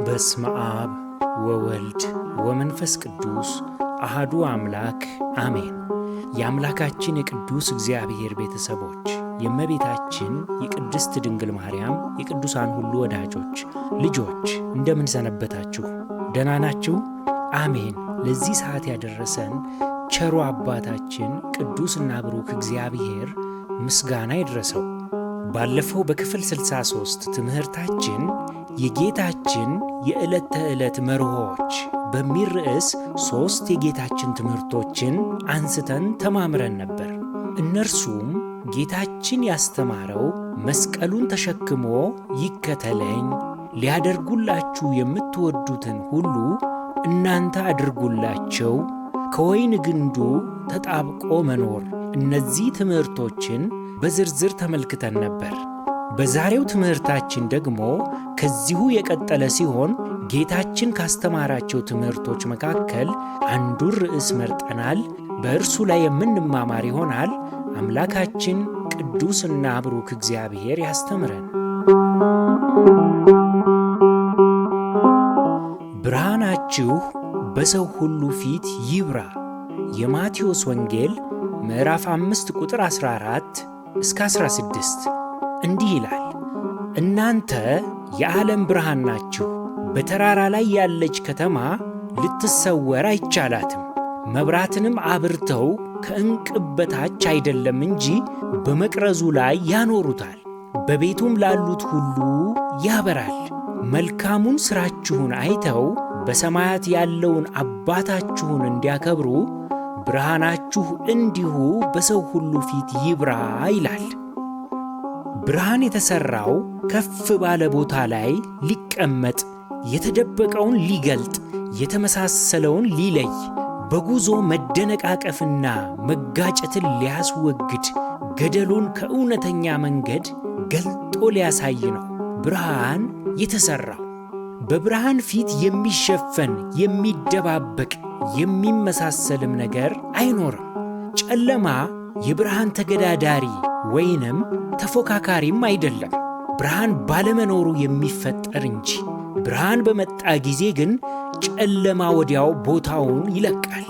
በስመ አብ ወወልድ ወመንፈስ ቅዱስ አሐዱ አምላክ አሜን። የአምላካችን የቅዱስ እግዚአብሔር ቤተሰቦች፣ የእመቤታችን የቅድስት ድንግል ማርያም የቅዱሳን ሁሉ ወዳጆች ልጆች እንደምን ሰነበታችሁ? ደህና ናችሁ? አሜን። ለዚህ ሰዓት ያደረሰን ቸሩ አባታችን ቅዱስና ብሩክ እግዚአብሔር ምስጋና ይድረሰው። ባለፈው በክፍል 63 ትምህርታችን የጌታችን የዕለት ተዕለት መርሆች በሚል ርዕስ 3 የጌታችን ትምህርቶችን አንስተን ተማምረን ነበር። እነርሱም ጌታችን ያስተማረው መስቀሉን ተሸክሞ ይከተለኝ፣ ሊያደርጉላችሁ የምትወዱትን ሁሉ እናንተ አድርጉላቸው፣ ከወይን ግንዱ ተጣብቆ መኖር፣ እነዚህ ትምህርቶችን በዝርዝር ተመልክተን ነበር። በዛሬው ትምህርታችን ደግሞ ከዚሁ የቀጠለ ሲሆን ጌታችን ካስተማራቸው ትምህርቶች መካከል አንዱን ርዕስ መርጠናል። በእርሱ ላይ የምንማማር ይሆናል። አምላካችን ቅዱስና ብሩክ እግዚአብሔር ያስተምረን። ብርሃናችሁ በሰው ሁሉ ፊት ይብራ። የማቴዎስ ወንጌል ምዕራፍ 5 ቁጥር 14 እስከ 16 እንዲህ ይላል፣ እናንተ የዓለም ብርሃን ናችሁ። በተራራ ላይ ያለች ከተማ ልትሰወር አይቻላትም። መብራትንም አብርተው ከዕንቅብ በታች አይደለም እንጂ በመቅረዙ ላይ ያኖሩታል፣ በቤቱም ላሉት ሁሉ ያበራል። መልካሙን ሥራችሁን አይተው በሰማያት ያለውን አባታችሁን እንዲያከብሩ ብርሃናችሁ እንዲሁ በሰው ሁሉ ፊት ይብራ ይላል። ብርሃን የተሠራው ከፍ ባለ ቦታ ላይ ሊቀመጥ፣ የተደበቀውን ሊገልጥ፣ የተመሳሰለውን ሊለይ፣ በጉዞ መደነቃቀፍና መጋጨትን ሊያስወግድ፣ ገደሉን ከእውነተኛ መንገድ ገልጦ ሊያሳይ ነው ብርሃን የተሠራው። በብርሃን ፊት የሚሸፈን የሚደባበቅ የሚመሳሰልም ነገር አይኖርም። ጨለማ የብርሃን ተገዳዳሪ ወይንም ተፎካካሪም አይደለም፣ ብርሃን ባለመኖሩ የሚፈጠር እንጂ። ብርሃን በመጣ ጊዜ ግን ጨለማ ወዲያው ቦታውን ይለቃል።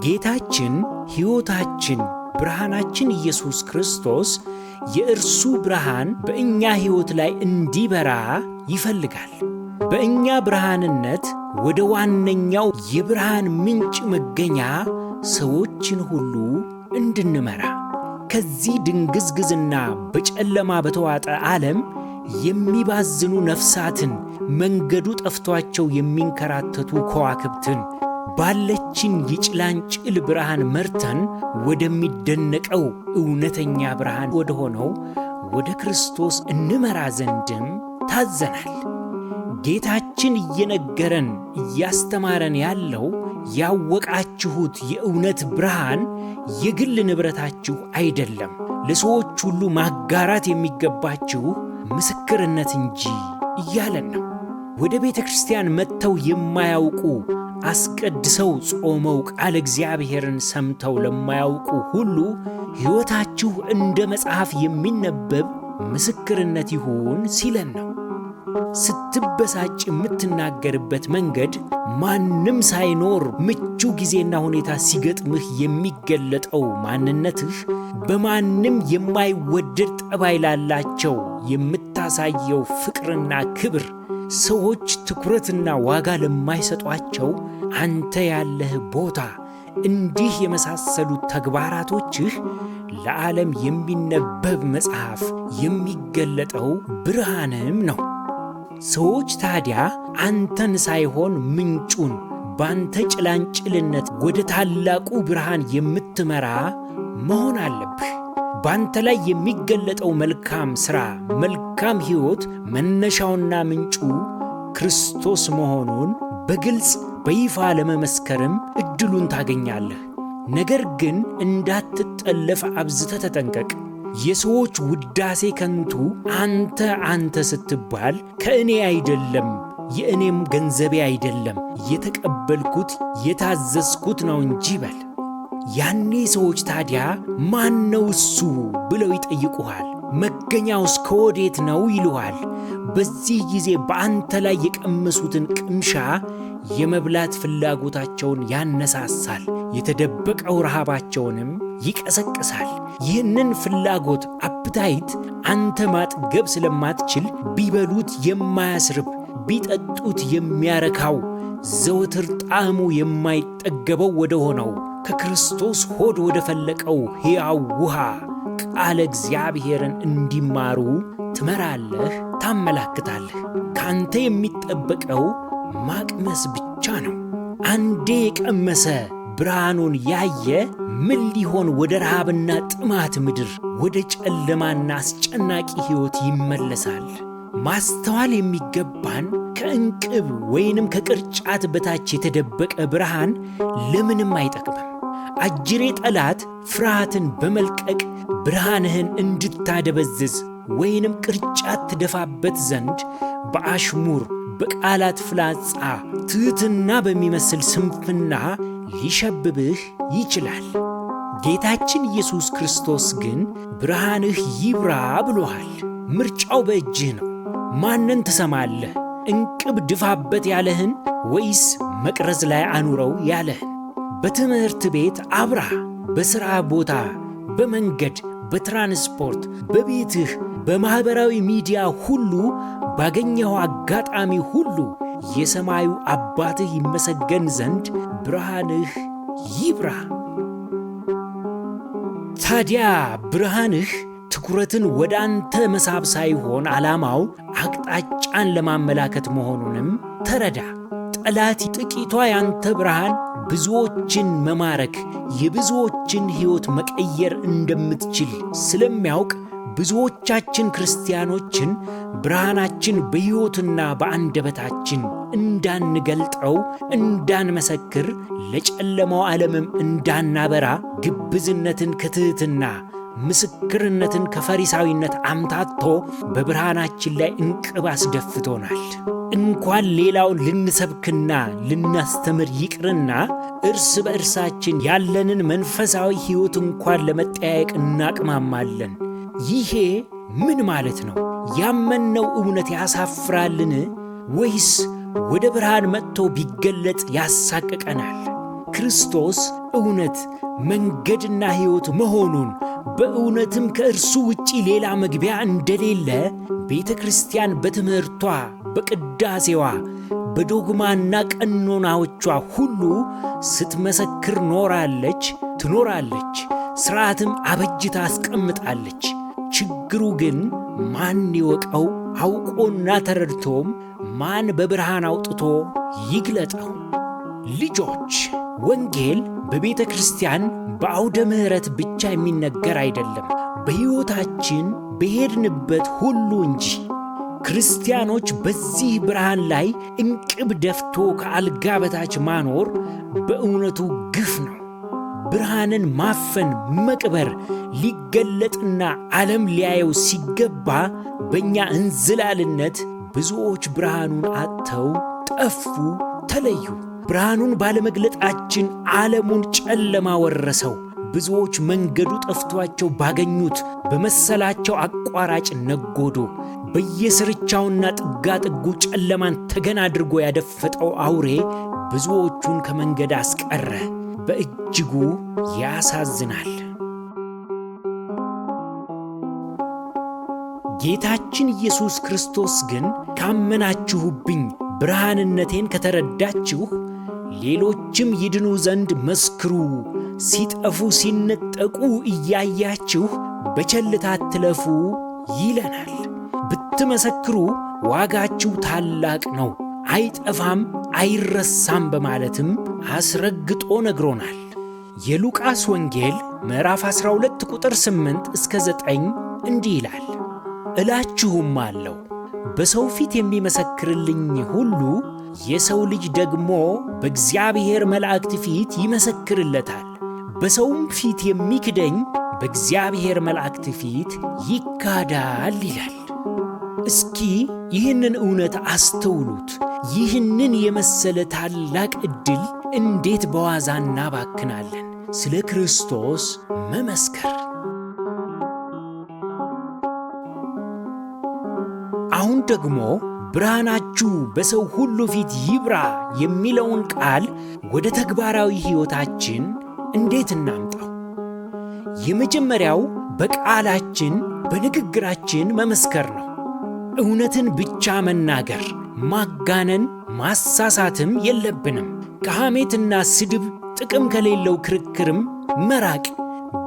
ጌታችን ሕይወታችን ብርሃናችን ኢየሱስ ክርስቶስ የእርሱ ብርሃን በእኛ ሕይወት ላይ እንዲበራ ይፈልጋል። በእኛ ብርሃንነት ወደ ዋነኛው የብርሃን ምንጭ መገኛ ሰዎችን ሁሉ እንድንመራ፣ ከዚህ ድንግዝግዝና በጨለማ በተዋጠ ዓለም የሚባዝኑ ነፍሳትን፣ መንገዱ ጠፍቷቸው የሚንከራተቱ ከዋክብትን ባለችን የጭላንጭል ብርሃን መርተን ወደሚደነቀው እውነተኛ ብርሃን ወደ ሆነው ወደ ክርስቶስ እንመራ ዘንድም ታዘናል። ጌታችን እየነገረን እያስተማረን ያለው ያወቃችሁት የእውነት ብርሃን የግል ንብረታችሁ አይደለም፣ ለሰዎች ሁሉ ማጋራት የሚገባችሁ ምስክርነት እንጂ እያለን ነው። ወደ ቤተ ክርስቲያን መጥተው የማያውቁ አስቀድሰው ጾመው ቃለ እግዚአብሔርን ሰምተው ለማያውቁ ሁሉ ሕይወታችሁ እንደ መጽሐፍ የሚነበብ ምስክርነት ይሁን ሲለን ነው። ስትበሳጭ የምትናገርበት መንገድ ማንም ሳይኖር ምቹ ጊዜና ሁኔታ ሲገጥምህ የሚገለጠው ማንነትህ በማንም የማይወደድ ጠባይ ላላቸው የምታሳየው ፍቅርና ክብር፣ ሰዎች ትኩረትና ዋጋ ለማይሰጧቸው አንተ ያለህ ቦታ፣ እንዲህ የመሳሰሉት ተግባራቶችህ ለዓለም የሚነበብ መጽሐፍ የሚገለጠው ብርሃንም ነው። ሰዎች ታዲያ አንተን ሳይሆን ምንጩን ባንተ ጭላንጭልነት ወደ ታላቁ ብርሃን የምትመራ መሆን አለብህ። ባንተ ላይ የሚገለጠው መልካም ሥራ፣ መልካም ሕይወት መነሻውና ምንጩ ክርስቶስ መሆኑን በግልጽ በይፋ ለመመስከርም ዕድሉን ታገኛለህ። ነገር ግን እንዳትጠለፍ አብዝተህ ተጠንቀቅ። የሰዎች ውዳሴ ከንቱ አንተ ስትባል ከእኔ አይደለም የእኔም ገንዘቤ አይደለም የተቀበልኩት የታዘዝኩት ነው እንጂ በል። ያኔ ሰዎች ታዲያ ማን ነው እሱ ብለው ይጠይቁሃል። መገኛውስ ከወዴት ነው ይሉሃል። በዚህ ጊዜ በአንተ ላይ የቀመሱትን ቅምሻ የመብላት ፍላጎታቸውን ያነሳሳል፣ የተደበቀው ረሃባቸውንም ይቀሰቅሳል። ይህንን ፍላጎት አፕታይት አንተ ማጥገብ ስለማትችል ቢበሉት የማያስርብ ቢጠጡት የሚያረካው ዘወትር ጣዕሙ የማይጠገበው ወደ ሆነው ከክርስቶስ ሆድ ወደ ፈለቀው ሕያው ውሃ ቃለ እግዚአብሔርን እንዲማሩ ትመራለህ፣ ታመላክታለህ። ካንተ የሚጠበቀው ማቅመስ ብቻ ነው። አንዴ የቀመሰ ብርሃኑን ያየ ምን ሊሆን ወደ ረሃብና ጥማት ምድር፣ ወደ ጨለማና አስጨናቂ ሕይወት ይመለሳል? ማስተዋል የሚገባን ከእንቅብ ወይንም ከቅርጫት በታች የተደበቀ ብርሃን ለምንም አይጠቅምም። አጅሬ ጠላት ፍርሃትን በመልቀቅ ብርሃንህን እንድታደበዝዝ ወይንም ቅርጫት ትደፋበት ዘንድ በአሽሙር በቃላት ፍላጻ ትሕትና በሚመስል ስንፍና ሊሸብብህ ይችላል። ጌታችን ኢየሱስ ክርስቶስ ግን ብርሃንህ ይብራ ብሎሃል። ምርጫው በእጅህ ነው። ማንን ትሰማለህ? እንቅብ ድፋበት ያለህን ወይስ መቅረዝ ላይ አኑረው ያለህን? በትምህርት ቤት አብራ፣ በሥራ ቦታ፣ በመንገድ፣ በትራንስፖርት፣ በቤትህ፣ በማኅበራዊ ሚዲያ ሁሉ ባገኘኸው አጋጣሚ ሁሉ የሰማዩ አባትህ ይመሰገን ዘንድ ብርሃንህ ይብራ። ታዲያ ብርሃንህ ትኩረትን ወደ አንተ መሳብ ሳይሆን ዓላማው አቅጣጫን ለማመላከት መሆኑንም ተረዳ። ጠላት ጥቂቷ ያንተ ብርሃን ብዙዎችን መማረክ፣ የብዙዎችን ሕይወት መቀየር እንደምትችል ስለሚያውቅ ብዙዎቻችን ክርስቲያኖችን ብርሃናችን በሕይወትና በአንደበታችን እንዳንገልጠው፣ እንዳንመሰክር፣ ለጨለማው ዓለምም እንዳናበራ ግብዝነትን ከትሕትና ምስክርነትን ከፈሪሳዊነት አምታቶ በብርሃናችን ላይ እንቅብ አስደፍቶናል። እንኳን ሌላውን ልንሰብክና ልናስተምር ይቅርና እርስ በእርሳችን ያለንን መንፈሳዊ ሕይወት እንኳን ለመጠያየቅ እናቅማማለን። ይሄ ምን ማለት ነው? ያመንነው እውነት ያሳፍራልን? ወይስ ወደ ብርሃን መጥቶ ቢገለጥ ያሳቅቀናል? ክርስቶስ እውነት መንገድና ሕይወት መሆኑን በእውነትም ከእርሱ ውጪ ሌላ መግቢያ እንደሌለ ቤተ ክርስቲያን በትምህርቷ፣ በቅዳሴዋ፣ በዶግማና ቀኖናዎቿ ሁሉ ስትመሰክር ኖራለች፣ ትኖራለች። ሥርዓትም አበጅታ አስቀምጣለች። ችግሩ ግን ማን ይወቀው? አውቆና ተረድቶም ማን በብርሃን አውጥቶ ይግለጠው? ልጆች፣ ወንጌል በቤተ ክርስቲያን በአውደ ምሕረት ብቻ የሚነገር አይደለም፣ በሕይወታችን በሄድንበት ሁሉ እንጂ። ክርስቲያኖች በዚህ ብርሃን ላይ እንቅብ ደፍቶ ከአልጋ በታች ማኖር በእውነቱ ግፍ ነው። ብርሃንን ማፈን፣ መቅበር፣ ሊገለጥና ዓለም ሊያየው ሲገባ በእኛ እንዝላልነት ብዙዎች ብርሃኑን አጥተው ጠፉ፣ ተለዩ። ብርሃኑን ባለመግለጣችን ዓለሙን ጨለማ ወረሰው። ብዙዎች መንገዱ ጠፍቷቸው ባገኙት በመሰላቸው አቋራጭ ነጎዶ። በየስርቻውና ጥጋጥጉ ጨለማን ተገን አድርጎ ያደፈጠው አውሬ ብዙዎቹን ከመንገድ አስቀረ። በእጅጉ ያሳዝናል። ጌታችን ኢየሱስ ክርስቶስ ግን ካመናችሁብኝ፣ ብርሃንነቴን ከተረዳችሁ ሌሎችም ይድኑ ዘንድ መስክሩ፣ ሲጠፉ ሲነጠቁ እያያችሁ በቸልታ አትለፉ ይለናል። ብትመሰክሩ ዋጋችሁ ታላቅ ነው፣ አይጠፋም አይረሳም በማለትም አስረግጦ ነግሮናል። የሉቃስ ወንጌል ምዕራፍ 12 ቁጥር 8 እስከ 9 እንዲህ ይላል። እላችሁም አለው በሰው ፊት የሚመሰክርልኝ ሁሉ የሰው ልጅ ደግሞ በእግዚአብሔር መላእክት ፊት ይመሰክርለታል። በሰውም ፊት የሚክደኝ በእግዚአብሔር መላእክት ፊት ይካዳል ይላል። እስኪ ይህንን እውነት አስተውሉት። ይህንን የመሰለ ታላቅ ዕድል እንዴት በዋዛ እናባክናለን? ስለ ክርስቶስ መመስከር። አሁን ደግሞ ብርሃናችሁ በሰው ሁሉ ፊት ይብራ የሚለውን ቃል ወደ ተግባራዊ ሕይወታችን እንዴት እናምጣው? የመጀመሪያው በቃላችን በንግግራችን መመስከር ነው። እውነትን ብቻ መናገር፣ ማጋነን፣ ማሳሳትም የለብንም። ከሐሜትና ስድብ፣ ጥቅም ከሌለው ክርክርም መራቅ።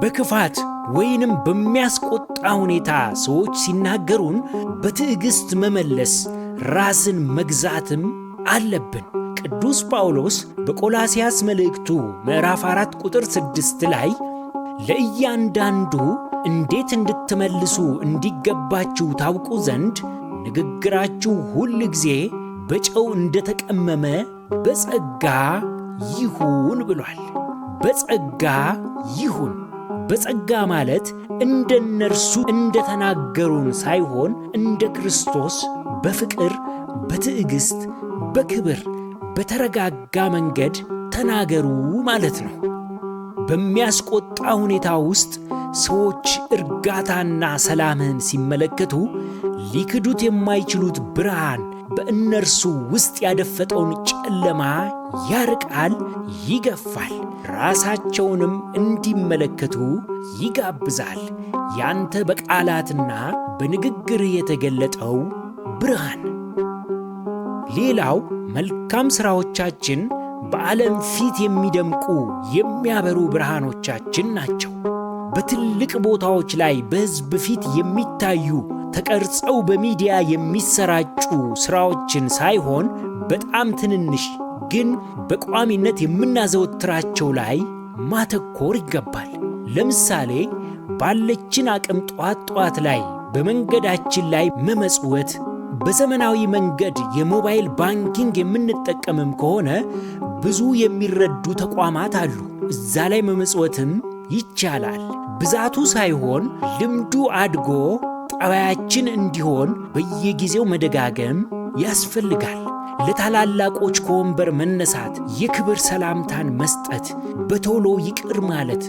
በክፋት ወይንም በሚያስቆጣ ሁኔታ ሰዎች ሲናገሩን በትዕግሥት መመለስ፣ ራስን መግዛትም አለብን። ቅዱስ ጳውሎስ በቆላስያስ መልእክቱ ምዕራፍ 4 ቁጥር 6 ላይ ለእያንዳንዱ እንዴት እንድትመልሱ እንዲገባችሁ ታውቁ ዘንድ ንግግራችሁ ሁል ጊዜ በጨው እንደተቀመመ በጸጋ ይሁን ብሏል። በጸጋ ይሁን። በጸጋ ማለት እንደነርሱ እንደተናገሩን ሳይሆን እንደ ክርስቶስ በፍቅር፣ በትዕግሥት፣ በክብር፣ በተረጋጋ መንገድ ተናገሩ ማለት ነው። በሚያስቆጣ ሁኔታ ውስጥ ሰዎች እርጋታና ሰላምን ሲመለከቱ ሊክዱት የማይችሉት ብርሃን በእነርሱ ውስጥ ያደፈጠውን ጨለማ ያርቃል፣ ይገፋል። ራሳቸውንም እንዲመለከቱ ይጋብዛል። ያንተ በቃላትና በንግግር የተገለጠው ብርሃን። ሌላው መልካም ሥራዎቻችን በዓለም ፊት የሚደምቁ የሚያበሩ ብርሃኖቻችን ናቸው። በትልቅ ቦታዎች ላይ በሕዝብ ፊት የሚታዩ ተቀርጸው በሚዲያ የሚሰራጩ ሥራዎችን ሳይሆን በጣም ትንንሽ ግን በቋሚነት የምናዘወትራቸው ላይ ማተኮር ይገባል። ለምሳሌ ባለችን አቅም ጧት ላይ በመንገዳችን ላይ መመጽወት። በዘመናዊ መንገድ የሞባይል ባንኪንግ የምንጠቀምም ከሆነ ብዙ የሚረዱ ተቋማት አሉ። እዛ ላይ መመጽወትም ይቻላል። ብዛቱ ሳይሆን ልምዱ አድጎ ጠባያችን እንዲሆን በየጊዜው መደጋገም ያስፈልጋል። ለታላላቆች ከወንበር መነሳት፣ የክብር ሰላምታን መስጠት፣ በቶሎ ይቅር ማለት፣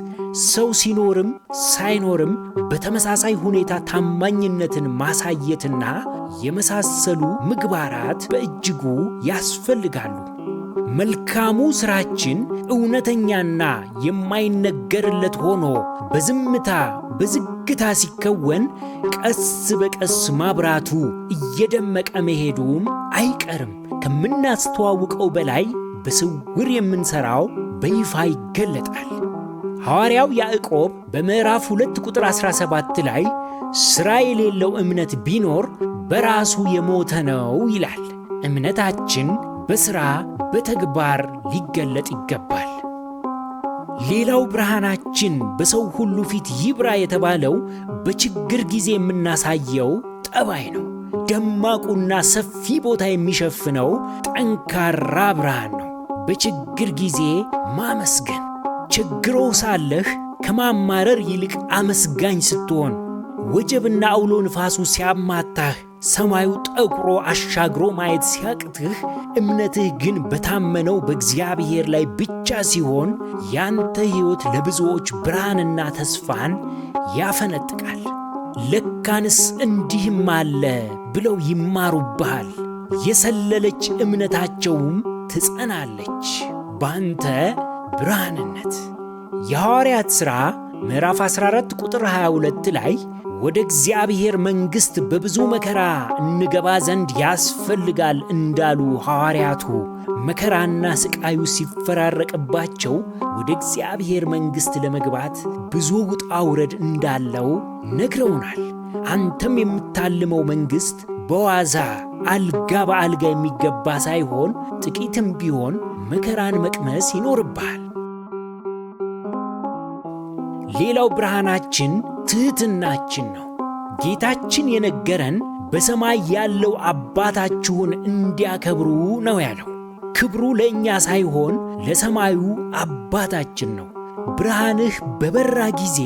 ሰው ሲኖርም ሳይኖርም በተመሳሳይ ሁኔታ ታማኝነትን ማሳየትና የመሳሰሉ ምግባራት በእጅጉ ያስፈልጋሉ። መልካሙ ሥራችን እውነተኛና የማይነገርለት ሆኖ በዝምታ በዝግታ ሲከወን ቀስ በቀስ ማብራቱ እየደመቀ መሄዱም አይቀርም። ከምናስተዋውቀው በላይ በስውር የምንሠራው በይፋ ይገለጣል። ሐዋርያው ያዕቆብ በምዕራፍ 2 ቁጥር 17 ላይ ሥራ የሌለው እምነት ቢኖር በራሱ የሞተ ነው ይላል። እምነታችን በሥራ በተግባር ሊገለጥ ይገባል። ሌላው ብርሃናችን በሰው ሁሉ ፊት ይብራ የተባለው በችግር ጊዜ የምናሳየው ጠባይ ነው። ደማቁና ሰፊ ቦታ የሚሸፍነው ጠንካራ ብርሃን ነው። በችግር ጊዜ ማመስገን። ችግሮ ሳለህ ከማማረር ይልቅ አመስጋኝ ስትሆን፣ ወጀብና አውሎ ንፋሱ ሲያማታህ፣ ሰማዩ ጠቁሮ አሻግሮ ማየት ሲያቅትህ፣ እምነትህ ግን በታመነው በእግዚአብሔር ላይ ብቻ ሲሆን ያንተ ሕይወት ለብዙዎች ብርሃንና ተስፋን ያፈነጥቃል። ለካንስ እንዲህም አለ ብለው ይማሩብሃል። የሰለለች እምነታቸውም ትጸናለች ባንተ ብርሃንነት። የሐዋርያት ሥራ ምዕራፍ 14 ቁጥር 22 ላይ ወደ እግዚአብሔር መንግሥት በብዙ መከራ እንገባ ዘንድ ያስፈልጋል እንዳሉ ሐዋርያቱ መከራና ሥቃዩ ሲፈራረቅባቸው ወደ እግዚአብሔር መንግሥት ለመግባት ብዙ ውጣ ውረድ እንዳለው ነግረውናል። አንተም የምታልመው መንግሥት በዋዛ አልጋ በአልጋ የሚገባ ሳይሆን ጥቂትም ቢሆን መከራን መቅመስ ይኖርብሃል። ሌላው ብርሃናችን ትሕትናችን ነው። ጌታችን የነገረን በሰማይ ያለው አባታችሁን እንዲያከብሩ ነው ያለው። ክብሩ ለእኛ ሳይሆን ለሰማዩ አባታችን ነው። ብርሃንህ በበራ ጊዜ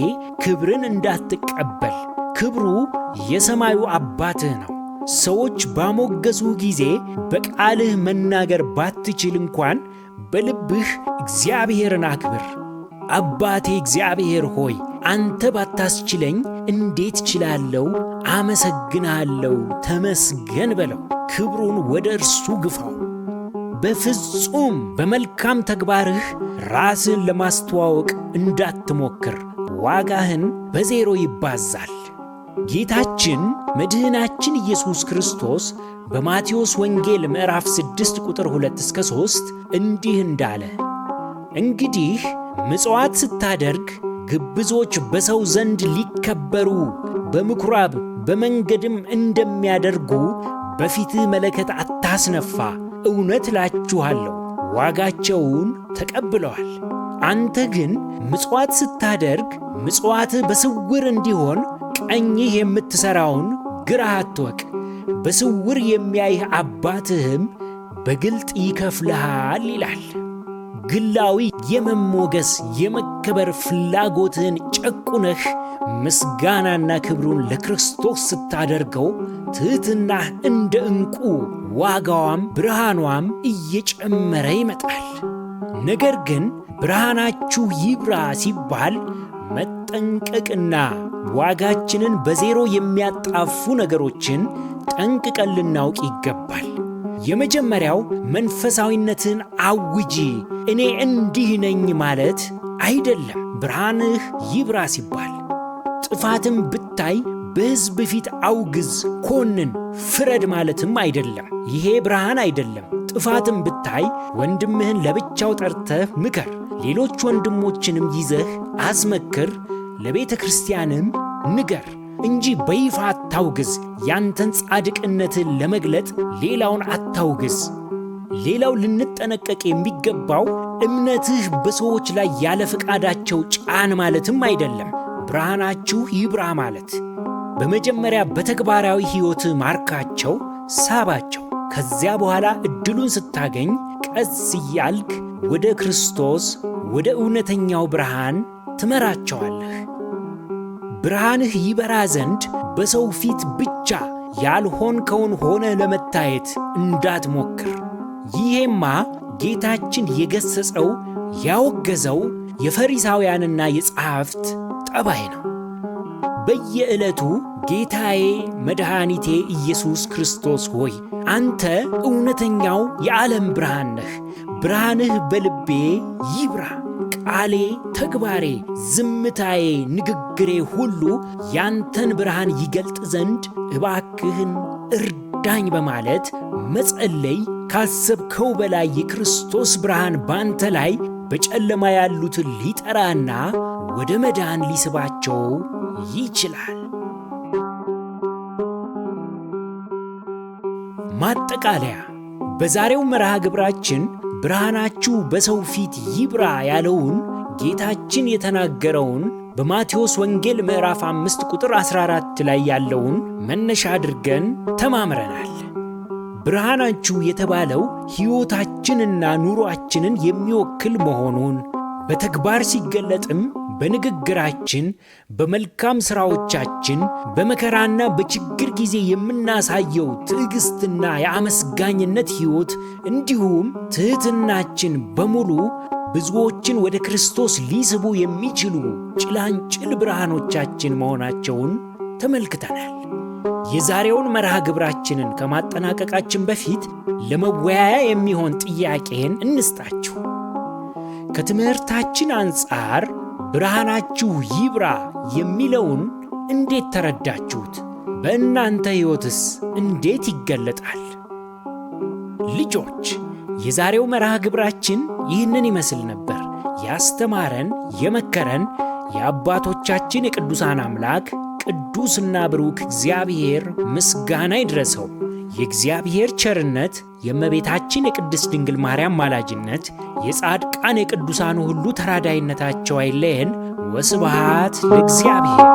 ክብርን እንዳትቀበል፣ ክብሩ የሰማዩ አባትህ ነው። ሰዎች ባሞገሱ ጊዜ በቃልህ መናገር ባትችል እንኳን በልብህ እግዚአብሔርን አክብር። አባቴ እግዚአብሔር ሆይ አንተ ባታስችለኝ እንዴት እችላለሁ? አመሰግንሃለሁ፣ ተመስገን በለው። ክብሩን ወደ እርሱ ግፋው። በፍጹም በመልካም ተግባርህ ራስን ለማስተዋወቅ እንዳትሞክር፣ ዋጋህን በዜሮ ይባዛል። ጌታችን መድህናችን ኢየሱስ ክርስቶስ በማቴዎስ ወንጌል ምዕራፍ 6 ቁጥር 2-3 እንዲህ እንዳለ፣ እንግዲህ ምጽዋት ስታደርግ ግብዞች በሰው ዘንድ ሊከበሩ በምኵራብ በመንገድም እንደሚያደርጉ በፊትህ መለከት አታስነፋ። እውነት እላችኋለሁ ዋጋቸውን ተቀብለዋል። አንተ ግን ምጽዋት ስታደርግ ምጽዋትህ በስውር እንዲሆን ቀኝህ የምትሠራውን ግራህ አትወቅ። በስውር የሚያይህ አባትህም በግልጥ ይከፍልሃል ይላል። ግላዊ የመሞገስ የመከበር ፍላጎትህን ጨቁነህ ምስጋናና ክብሩን ለክርስቶስ ስታደርገው ትሕትናህ እንደ ዕንቁ ዋጋዋም ብርሃኗም እየጨመረ ይመጣል። ነገር ግን ብርሃናችሁ ይብራ ሲባል መጠንቀቅና ዋጋችንን በዜሮ የሚያጣፉ ነገሮችን ጠንቅቀን ልናውቅ ይገባል። የመጀመሪያው መንፈሳዊነትን አውጂ፣ እኔ እንዲህ ነኝ ማለት አይደለም። ብርሃንህ ይብራ ሲባል ጥፋትም ብታይ በሕዝብ ፊት አውግዝ፣ ኮንን፣ ፍረድ ማለትም አይደለም። ይሄ ብርሃን አይደለም። ጥፋትም ብታይ ወንድምህን ለብቻው ጠርተህ ምከር፣ ሌሎች ወንድሞችንም ይዘህ አስመክር፣ ለቤተ ክርስቲያንም ንገር እንጂ በይፋ አታውግዝ። ያንተን ጻድቅነትን ለመግለጥ ሌላውን አታውግዝ። ሌላው ልንጠነቀቅ የሚገባው እምነትህ በሰዎች ላይ ያለ ፈቃዳቸው ጫን ማለትም አይደለም። ብርሃናችሁ ይብራ ማለት በመጀመሪያ በተግባራዊ ሕይወትህ ማርካቸው፣ ሳባቸው። ከዚያ በኋላ ዕድሉን ስታገኝ ቀስ እያልክ ወደ ክርስቶስ ወደ እውነተኛው ብርሃን ትመራቸዋለህ። ብርሃንህ ይበራ ዘንድ በሰው ፊት ብቻ ያልሆንከውን ሆነ ለመታየት እንዳትሞክር። ይሄማ ጌታችን የገሠጸው ያወገዘው የፈሪሳውያንና የጸሐፍት ጠባይ ነው። በየዕለቱ ጌታዬ መድኃኒቴ ኢየሱስ ክርስቶስ ሆይ አንተ እውነተኛው የዓለም ብርሃን ነህ። ብርሃንህ በልቤ ይብራ። ቃሌ፣ ተግባሬ፣ ዝምታዬ፣ ንግግሬ ሁሉ ያንተን ብርሃን ይገልጥ ዘንድ እባክህን እርዳኝ በማለት መጸለይ ካሰብከው በላይ የክርስቶስ ብርሃን ባንተ ላይ በጨለማ ያሉትን ሊጠራና ወደ መዳን ሊስባቸው ይችላል። ማጠቃለያ፣ በዛሬው መርሃ ግብራችን ብርሃናችሁ በሰው ፊት ይብራ ያለውን ጌታችን የተናገረውን በማቴዎስ ወንጌል ምዕራፍ 5 ቁጥር 14 ላይ ያለውን መነሻ አድርገን ተማምረናል። ብርሃናችሁ የተባለው ሕይወታችንና ኑሮአችንን የሚወክል መሆኑን በተግባር ሲገለጥም በንግግራችን፣ በመልካም ሥራዎቻችን፣ በመከራና በችግር ጊዜ የምናሳየው ትዕግሥትና የአመስጋኝነት ሕይወት እንዲሁም ትሕትናችን በሙሉ ብዙዎችን ወደ ክርስቶስ ሊስቡ የሚችሉ ጭላንጭል ብርሃኖቻችን መሆናቸውን ተመልክተናል። የዛሬውን መርሃ ግብራችንን ከማጠናቀቃችን በፊት ለመወያያ የሚሆን ጥያቄን እንስጣችሁ። ከትምህርታችን አንጻር ብርሃናችሁ ይብራ የሚለውን እንዴት ተረዳችሁት? በእናንተ ሕይወትስ እንዴት ይገለጣል? ልጆች፣ የዛሬው መርሃ ግብራችን ይህንን ይመስል ነበር። ያስተማረን የመከረን የአባቶቻችን የቅዱሳን አምላክ ቅዱስና ብሩክ እግዚአብሔር ምስጋና ይድረሰው። የእግዚአብሔር ቸርነት፣ የእመቤታችን የቅድስት ድንግል ማርያም ማላጅነት፣ የጻድቃን የቅዱሳኑ ሁሉ ተራዳይነታቸው አይለየን። ወስብሐት ለእግዚአብሔር።